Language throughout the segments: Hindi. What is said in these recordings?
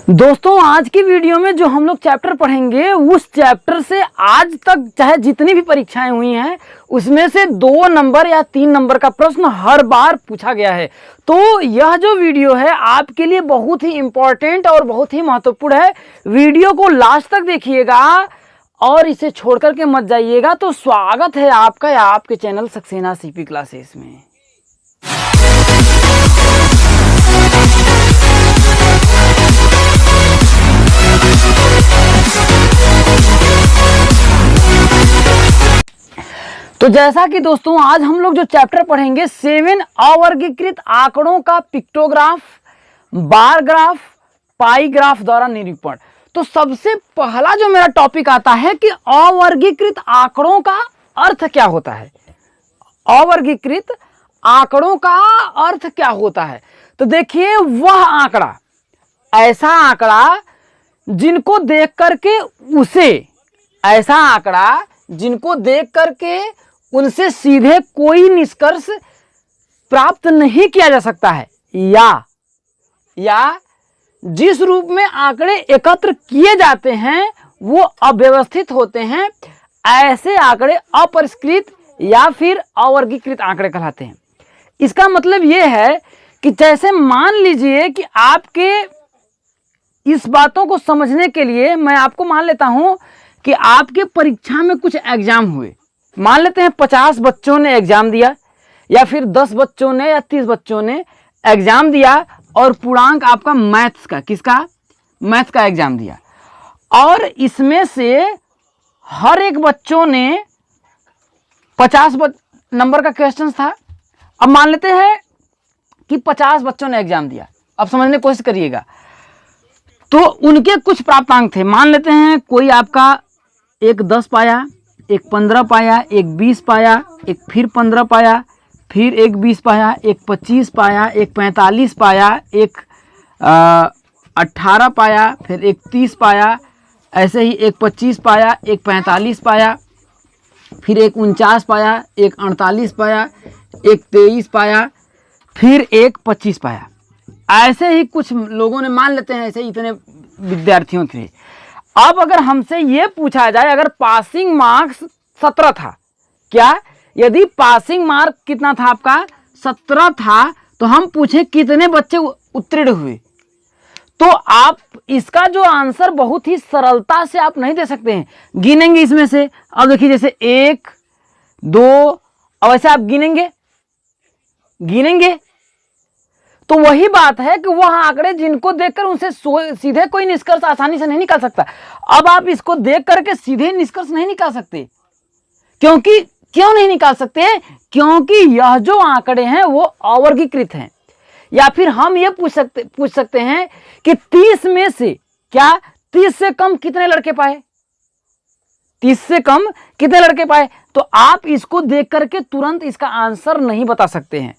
दोस्तों आज की वीडियो में जो हम लोग चैप्टर पढ़ेंगे उस चैप्टर से आज तक चाहे जितनी भी परीक्षाएं हुई हैं उसमें से 2 नंबर या 3 नंबर का प्रश्न हर बार पूछा गया है। तो यह जो वीडियो है आपके लिए बहुत ही इम्पोर्टेंट और बहुत ही महत्वपूर्ण है। वीडियो को लास्ट तक देखिएगा और इसे छोड़ करके मत जाइएगा। तो स्वागत है आपका या आपके चैनल सक्सेना सीपी क्लासेस में। तो जैसा कि दोस्तों आज हम लोग जो चैप्टर पढ़ेंगे 7 अवर्गीकृत आंकड़ों का पिक्टोग्राफ, बार ग्राफ, पाई ग्राफ द्वारा निरूपण। तो सबसे पहला जो मेरा टॉपिक आता है कि अवर्गीकृत आंकड़ों का अर्थ क्या होता है। अवर्गीकृत आंकड़ों का अर्थ क्या होता है? तो देखिए, वह आंकड़ा, ऐसा आंकड़ा जिनको देख करके ऐसा आंकड़ा जिनको देख करके उनसे सीधे कोई निष्कर्ष प्राप्त नहीं किया जा सकता है, या जिस रूप में आंकड़े एकत्र किए जाते हैं वो अव्यवस्थित होते हैं, ऐसे आंकड़े अपरिष्कृत या फिर अवर्गीकृत आंकड़े कहलाते हैं। इसका मतलब ये है कि जैसे मान लीजिए कि आपके इस बातों को समझने के लिए मैं आपको मान लेता हूं कि आपके परीक्षा में कुछ एग्जाम हुए। मान लेते हैं 50 बच्चों ने एग्जाम दिया या फिर 10 बच्चों ने या 30 बच्चों ने एग्जाम दिया और पूर्णांक आपका मैथ्स का एग्जाम दिया, और इसमें से हर एक बच्चों ने 50 नंबर का क्वेश्चन था। अब मान लेते हैं कि 50 बच्चों ने एग्जाम दिया। अब समझने की कोशिश करिएगा। तो उनके कुछ प्राप्तांक थे। मान लेते हैं कोई आपका एक 10 पाया, एक 15 पाया, एक 20 पाया, एक फिर 15 पाया, फिर एक 20 पाया, एक 25 पाया, एक 45 पाया, एक 18 पाया, फिर एक 30 पाया, ऐसे ही एक 25 पाया, एक 45 पाया, फिर एक 49 पाया, एक 48 पाया, एक 23 पाया, फिर एक 25 पाया। ऐसे ही कुछ लोगों ने, मान लेते हैं ऐसे इतने विद्यार्थियों थे। अब अगर हमसे ये पूछा जाए, अगर पासिंग मार्क्स 17 था, क्या यदि पासिंग मार्क कितना था आपका 17 था, तो हम पूछे कितने बच्चे उत्तीर्ण हुए, तो आप इसका जो आंसर बहुत ही सरलता से आप नहीं दे सकते हैं। गिनेंगे इसमें से, अब देखिए जैसे 1 2, अब ऐसे आप गिनेंगे तो वही बात है कि वह आंकड़े जिनको देखकर उनसे सीधे कोई निष्कर्ष आसानी से नहीं निकाल सकता। अब आप इसको देख करके सीधे निष्कर्ष नहीं निकाल सकते। क्यों नहीं निकाल सकते? क्योंकि यह जो आंकड़े हैं वो अवर्गीकृत हैं। या फिर हम ये पूछ सकते हैं कि 30 में से 30 से कम कितने लड़के पाए? 30 से कम कितने लड़के पाए? तो आप इसको देख करके तुरंत इसका आंसर नहीं बता सकते हैं।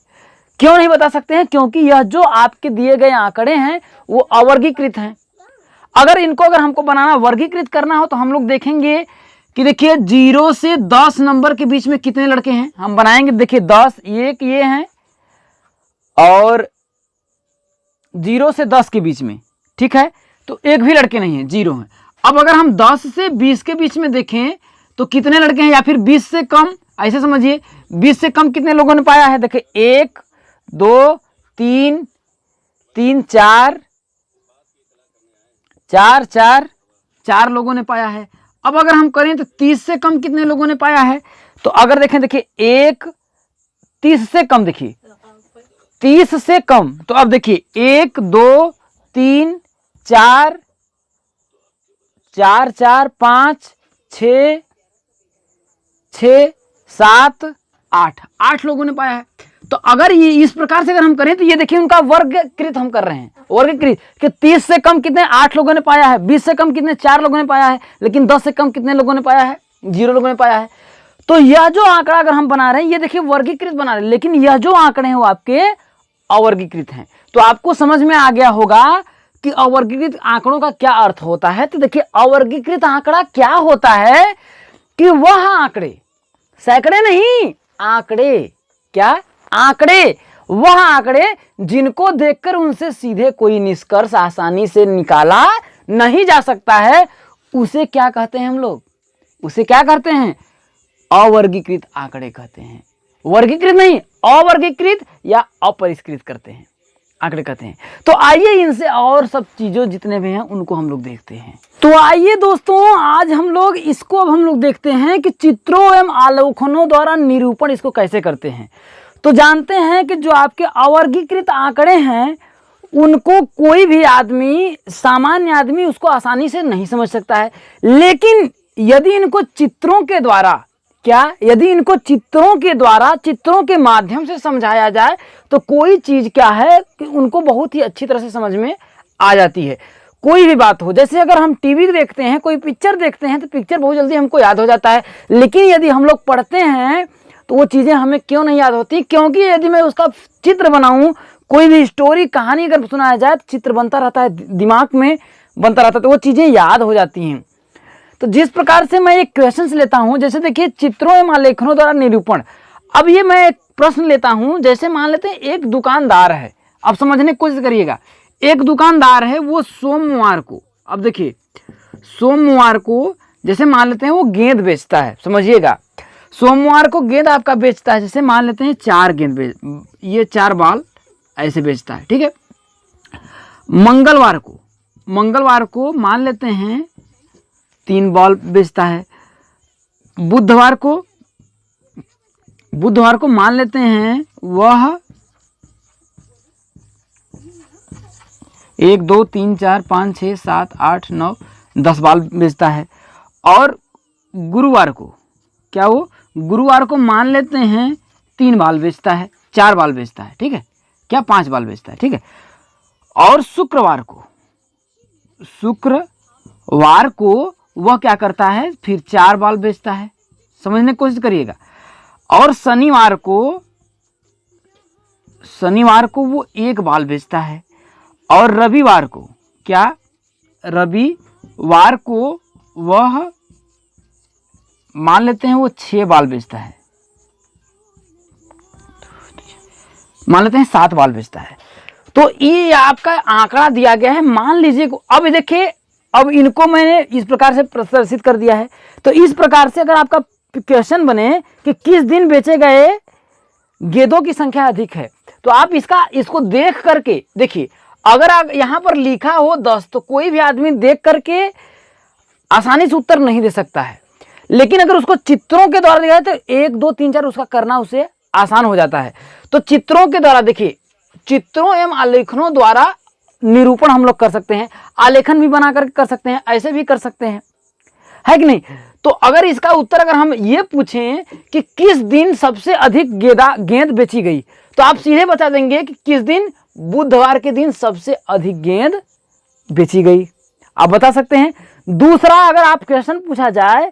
क्यों नहीं बता सकते हैं? क्योंकि यह जो आपके दिए गए आंकड़े हैं वो अवर्गीकृत हैं। अगर हमको बनाना, वर्गीकृत करना हो, तो हम लोग देखेंगे कि देखिए 0 से 10 नंबर के बीच में कितने लड़के हैं, हम बनाएंगे। देखिए 10 एक ये हैं और 0 से 10 के बीच में, ठीक है, तो एक भी लड़के नहीं है, 0 है। अब अगर हम 10 से 20 के बीच में देखें तो कितने लड़के हैं, या फिर 20 से कम, ऐसे समझिए 20 से कम कितने लोगों ने पाया है? देखिए 1 2 3 3 4 लोगों ने पाया है। अब अगर हम करें तो 30 से कम कितने लोगों ने पाया है? तो अगर देखें, देखिए 1 30 से कम, देखिए 30 से कम, तो अब देखिए 1 2 3 4 5 6 7 8 लोगों ने पाया है। तो अगर ये इस प्रकार से अगर हम करें तो ये देखिए उनका वर्गीकृत हम कर रहे हैं। वर्गीकृत कि 30 से कम कितने 8 लोगों ने पाया है, 20 से कम कितने 4 लोगों ने पाया है, लेकिन 10 से कम कितने लोगों ने पाया है? 0 लोगों ने पाया है। तो यह जो आंकड़ा अगर हम बना रहे हैं, ये देखिए वर्गीकृत बना रहे हैं, लेकिन यह जो आंकड़े हैं वो आपके अवर्गीकृत हैं। तो आपको समझ में आ गया होगा कि अवर्गीकृत आंकड़ों का क्या अर्थ होता है। तो देखिए अवर्गीकृत आंकड़ा क्या होता है कि वह आंकड़े, सैकड़े नहीं, आंकड़े, क्या आंकड़े, वह आंकड़े जिनको देखकर उनसे सीधे कोई निष्कर्ष आसानी से निकाला नहीं जा सकता है, उसे क्या कहते हैं हम लोग? उसे क्या कहते हैं? अवर्गीकृत आंकड़े कहते हैं। वर्गीकृत नहीं, अवर्गीकृत या अपरिष्कृत करते हैं आंकड़े कहते हैं। तो आइए इनसे और सब चीजों जितने भी हैं उनको हम लोग देखते हैं। तो आइए दोस्तों, आज हम लोग इसको अब हम लोग देखते हैं कि चित्रों एवं आलेखनों द्वारा निरूपण इसको कैसे करते हैं। तो जानते हैं कि जो आपके अवर्गीकृत आंकड़े हैं उनको कोई भी आदमी, सामान्य आदमी उसको आसानी से नहीं समझ सकता है, लेकिन यदि इनको चित्रों के द्वारा यदि इनको चित्रों के द्वारा, चित्रों के माध्यम से समझाया जाए तो कोई चीज क्या है कि उनको बहुत ही अच्छी तरह से समझ में आ जाती है। कोई भी बात हो, जैसे अगर हम टीवी देखते हैं, कोई पिक्चर देखते हैं तो पिक्चर बहुत जल्दी हमको याद हो जाता है, लेकिन यदि हम लोग पढ़ते हैं तो वो चीजें हमें क्यों नहीं याद होती? क्योंकि यदि मैं उसका चित्र बनाऊं, कोई भी स्टोरी, कहानी अगर सुनाया जाए तो चित्र बनता रहता है, दिमाग में बनता रहता है, तो वो चीजें याद हो जाती हैं। तो जिस प्रकार से मैं एक क्वेश्चन लेता हूं, जैसे देखिए चित्रों एवं आलेखनों द्वारा निरूपण। अब ये मैं एक प्रश्न लेता हूं, जैसे मान लेते हैं एक दुकानदार है, अब समझने की कोशिश करिएगा। एक दुकानदार है, वो सोमवार को, अब देखिए सोमवार को जैसे मान लेते हैं वो गेंद बेचता है, समझिएगा सोमवार को गेंद आपका बेचता है, जैसे मान लेते हैं 4 गेंद ये 4 बाल ऐसे बेचता है, ठीक है। मंगलवार को मान लेते हैं 3 बॉल बेचता है। बुधवार को मान लेते हैं वह 1 2 3 4 5 6 7 8 9 10 बाल बेचता है। और गुरुवार को गुरुवार को मान लेते हैं 3 बाल बेचता है, 4 बाल बेचता है, ठीक है, क्या 5 बाल बेचता है, ठीक है। और शुक्रवार को वह क्या करता है, फिर 4 बाल बेचता है, समझने की कोशिश करिएगा। और शनिवार को वो 1 बाल बेचता है। और रविवार को वह मान लेते हैं वो 6 बाल बेचता है, मान लेते हैं 7 बाल बेचता है। तो ये आपका आंकड़ा दिया गया है, मान लीजिए। अब देखिए, अब इनको मैंने इस प्रकार से प्रदर्शित कर दिया है। तो इस प्रकार से अगर आपका क्वेश्चन बने कि किस दिन बेचे गए गेंदों की संख्या अधिक है, तो आप इसको देख करके देखिए, अगर यहाँ पर लिखा हो 10 तो कोई भी आदमी देख करके आसानी से उत्तर नहीं दे सकता है, लेकिन अगर उसको चित्रों के द्वारा दिखाए तो 1 2 3 4 उसका करना उसे आसान हो जाता है। तो चित्रों के द्वारा देखिए, चित्रों एवं आलेखनों द्वारा निरूपण हम लोग कर सकते हैं, आलेखन भी बना कर कर सकते हैं, ऐसे भी कर सकते हैं, है कि नहीं। तो अगर इसका उत्तर अगर हम ये पूछें कि किस दिन सबसे अधिक गेंद बेची गई, तो आप सीधे बता देंगे कि किस दिन, बुधवार के दिन सबसे अधिक गेंद बेची गई, आप बता सकते हैं। दूसरा, अगर आप क्वेश्चन पूछा जाए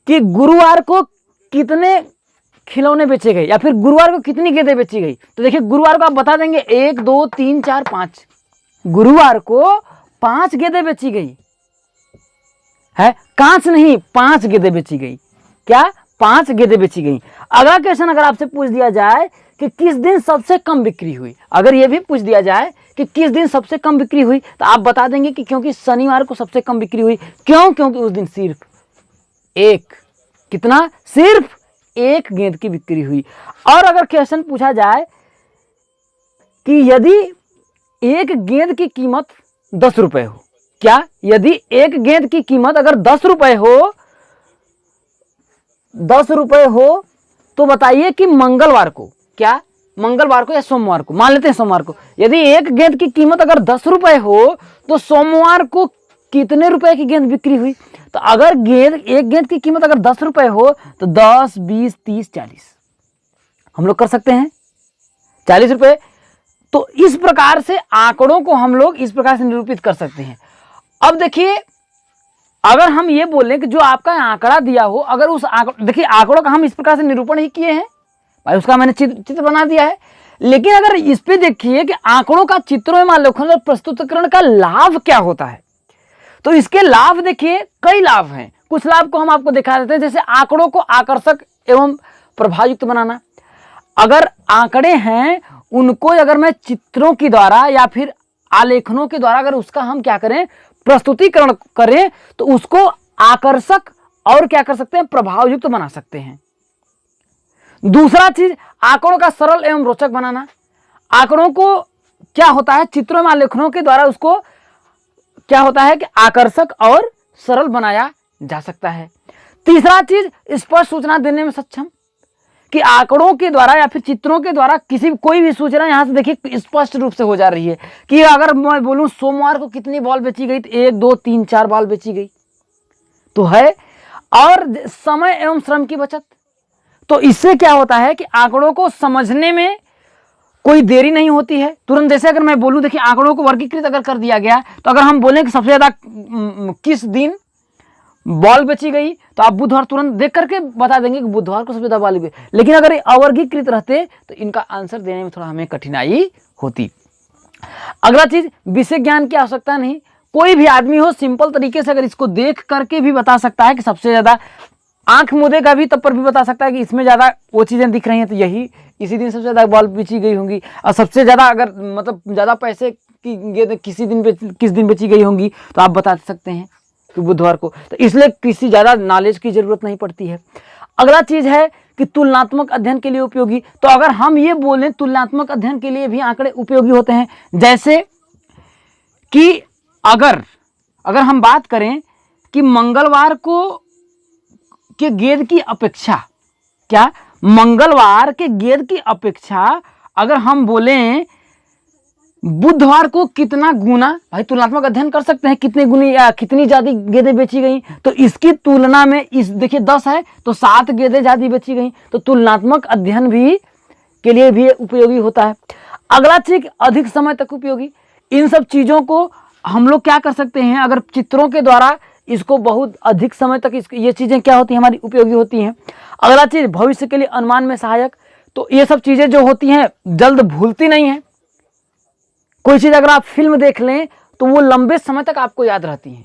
कि गुरुवार को कितने खिलौने बेचे गए या फिर गुरुवार को कितनी गेंदें बेची गई, तो देखिए गुरुवार को आप बता देंगे 1 2 3 4 5, गुरुवार को 5 गेंदें बेची गई है, कांच नहीं 5 गेंदें बेची गई, क्या 5 गेंदें बेची गई। अगला क्वेश्चन अगर आपसे पूछ दिया जाए कि किस दिन सबसे कम बिक्री हुई, अगर ये भी पूछ दिया जाए कि किस दिन सबसे कम बिक्री हुई, तो आप बता देंगे कि क्योंकि शनिवार को सबसे कम बिक्री हुई। क्योंकि उस दिन सिर्फ सिर्फ 1 गेंद की बिक्री हुई। और अगर क्वेश्चन पूछा जाए कि यदि 1 गेंद की कीमत 10 रुपए हो, क्या यदि 1 गेंद की कीमत अगर 10 रुपए हो, तो बताइए कि मंगलवार को या सोमवार को, मान लेते हैं सोमवार को, यदि 1 गेंद की कीमत अगर 10 रुपए हो तो सोमवार को कितने रुपए की गेंद बिक्री हुई। तो अगर 1 गेंद की कीमत अगर 10 रुपए हो तो 10 20 30 40 हम लोग कर सकते हैं, 40 रुपए। तो इस प्रकार से आंकड़ों को हम लोग इस प्रकार से निरूपित कर सकते हैं। अब देखिए, अगर हम ये बोलें कि जो आपका आंकड़ा दिया हो, अगर उस देखिए आंकड़ों का हम इस प्रकार से निरूपण ही किए हैं भाई, उसका मैंने चित्र बना दिया है। लेकिन अगर इस पे देखिए कि आंकड़ों का चित्रों में आलेखन और प्रस्तुतिकरण का लाभ क्या होता है, तो इसके लाभ देखिए कई लाभ हैं। कुछ लाभ को हम आपको दिखा देते हैं, जैसे आंकड़ों को आकर्षक एवं प्रभावयुक्त बनाना। अगर आंकड़े हैं उनको अगर मैं चित्रों के द्वारा या फिर आलेखनों के द्वारा अगर उसका हम क्या करें, प्रस्तुतिकरण करें, तो उसको आकर्षक और क्या कर सकते हैं, प्रभाव युक्त बना सकते हैं। दूसरा चीज, आंकड़ों का सरल एवं रोचक बनाना। आंकड़ों को क्या होता है, चित्रों में आलेखनों के द्वारा उसको क्या होता है कि आकर्षक और सरल बनाया जा सकता है। तीसरा चीज, स्पष्ट सूचना देने में सक्षम, कि आंकड़ों के द्वारा या फिर चित्रों के द्वारा कोई भी सूचना यहां से देखिए स्पष्ट रूप से हो जा रही है कि अगर मैं बोलूं सोमवार को कितनी बॉल बेची गई, तो 1 2 3 4 बॉल बेची गई तो है। और समय एवं श्रम की बचत, तो इससे क्या होता है कि आंकड़ों को समझने में कोई देरी नहीं होती है तुरंत। जैसे अगर मैं बोलूं, देखिए आंकड़ों को वर्गीकृत अगर कर दिया गया, तो अगर हम बोलें कि सबसे ज्यादा किस दिन बॉल बेची गई, तो आप बुधवार तुरंत देख करके बता देंगे कि बुधवार को सबसे ज्यादा बॉल बेची। लेकिन अगर ये अवर्गीकृत रहते तो इनका आंसर देने में थोड़ा हमें कठिनाई होती। अगला चीज, विषय ज्ञान की आवश्यकता नहीं, कोई भी आदमी हो सिंपल तरीके से अगर इसको देख करके भी बता सकता है कि सबसे ज्यादा, आंख मूंदेगा भी तब पर भी बता सकता है कि इसमें ज्यादा वो चीजें दिख रही हैं तो यही इसी दिन सबसे ज्यादा बॉल बेची गई होंगी। और सबसे ज्यादा अगर मतलब ज्यादा पैसे की गेंद किस दिन बेची गई होंगी, तो आप बता सकते हैं कि बुधवार को। तो इसलिए किसी ज्यादा नॉलेज की जरूरत नहीं पड़ती है। अगला चीज है कि तुलनात्मक अध्ययन के लिए उपयोगी। तो अगर हम ये बोलें तुलनात्मक अध्ययन के लिए भी आंकड़े उपयोगी होते हैं। जैसे कि अगर हम बात करें कि मंगलवार को के गेंद की अपेक्षा, क्या मंगलवार के गेंद की अपेक्षा अगर हम बोलें बुधवार को कितना गुना, भाई तुलनात्मक अध्ययन कर सकते हैं कितने गुनी या कितनी ज्यादा गेंदें बेची गई, तो इसकी तुलना में इस देखिए 10 है तो 7 गेंदें ज्यादा बेची गई, तो तुलनात्मक अध्ययन भी के लिए भी उपयोगी होता है। अगला चीज, अधिक समय तक उपयोगी। इन सब चीजों को हम लोग क्या कर सकते हैं, अगर चित्रों के द्वारा इसको बहुत अधिक समय तक ये चीजें क्या होती हैं, हमारी उपयोगी होती हैं। अगला चीज, भविष्य के लिए अनुमान में सहायक। तो ये सब चीजें जो होती हैं जल्द भूलती नहीं है। कोई चीज अगर आप फिल्म देख लें तो वो लंबे समय तक आपको याद रहती है,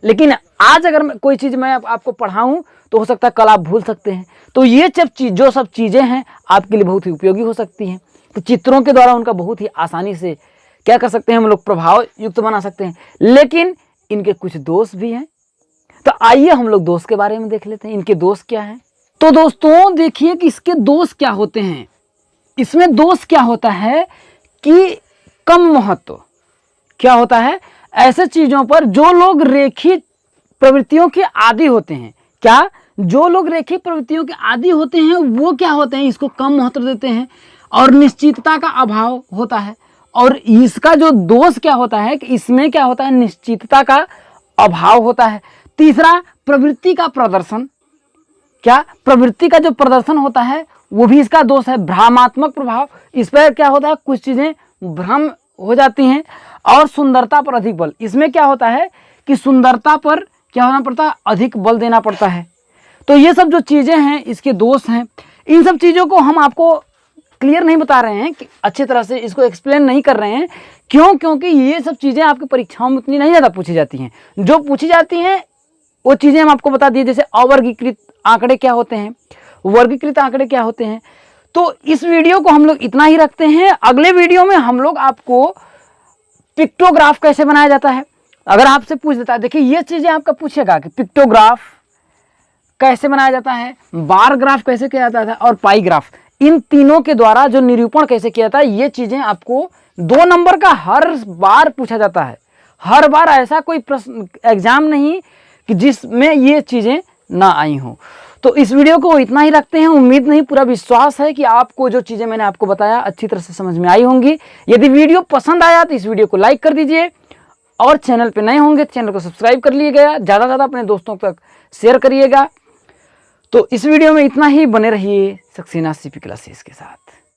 लेकिन आज अगर कोई चीज मैं आपको पढ़ाऊं तो हो सकता है कल आप भूल सकते हैं। तो ये जो सब चीजें हैं आपके लिए बहुत ही उपयोगी हो सकती हैं। तो चित्रों के द्वारा उनका बहुत ही आसानी से क्या कर सकते हैं, हम लोग प्रभाव युक्त बना सकते हैं। लेकिन इनके कुछ दोष भी हैं, तो आइए हम लोग दोष के बारे में देख लेते हैं, इनके दोष क्या हैं। तो दोस्तों देखिए कि इसके दोष क्या होते हैं। इसमें दोष क्या होता है कि कम महत्व क्या होता है, ऐसे चीजों पर जो लोग रेखीय प्रवृत्तियों के आदी होते हैं, क्या जो लोग रेखीय प्रवृत्तियों के आदी होते हैं वो क्या होते हैं, इसको कम महत्व देते हैं और निश्चितता का अभाव होता है। और इसका जो दोष क्या होता है कि इसमें क्या होता है, निश्चितता का अभाव होता है। तीसरा, प्रवृत्ति का प्रदर्शन, क्या प्रवृत्ति का जो प्रदर्शन होता है वो भी इसका दोष है। भ्रामात्मक प्रभाव, इस पर क्या होता है, कुछ चीजें भ्रम हो जाती हैं। और सुंदरता पर अधिक बल, इसमें क्या होता है कि सुंदरता पर क्या होना पड़ता है, अधिक बल देना पड़ता है। तो ये सब जो चीजें हैं इसके दोष हैं। इन सब चीजों को हम आपको क्लियर नहीं बता रहे हैं कि अच्छी तरह से इसको एक्सप्लेन नहीं कर रहे हैं। क्यों? क्योंकि ये सब चीजें आपकी परीक्षाओं में उतनी नहीं ज्यादा पूछी जाती हैं। जो पूछी जाती हैं वो चीजें हम आपको बता दिए, जैसे अवर्गीकृत आंकड़े क्या होते हैं, वर्गीकृत आंकड़े क्या होते हैं। तो इस वीडियो को हम लोग इतना ही रखते हैं। अगले वीडियो में हम लोग आपको पिक्टोग्राफ कैसे बनाया जाता है, अगर आपसे पूछ देता है, देखिए ये चीजें आपका पूछेगा कि पिक्टोग्राफ कैसे बनाया जाता है, बार ग्राफ कैसे किया जाता है और पाई ग्राफ, इन तीनों के द्वारा जो निरूपण कैसे किया जाता है, ये चीजें आपको 2 नंबर का हर बार पूछा जाता है। हर बार ऐसा कोई प्रश्न एग्जाम नहीं कि जिसमें ये चीजें ना आई हों। तो इस वीडियो को इतना ही रखते हैं। उम्मीद नहीं, पूरा विश्वास है कि आपको जो चीजें मैंने आपको बताया अच्छी तरह से समझ में आई होंगी। यदि वीडियो पसंद आया तो इस वीडियो को लाइक कर दीजिए और चैनल पे नए होंगे तो चैनल को सब्सक्राइब कर लीजिएगा, ज़्यादा से ज़्यादा अपने दोस्तों तक शेयर करिएगा। तो इस वीडियो में इतना ही, बने रहिए सक्सेना सीपी क्लासेस के साथ।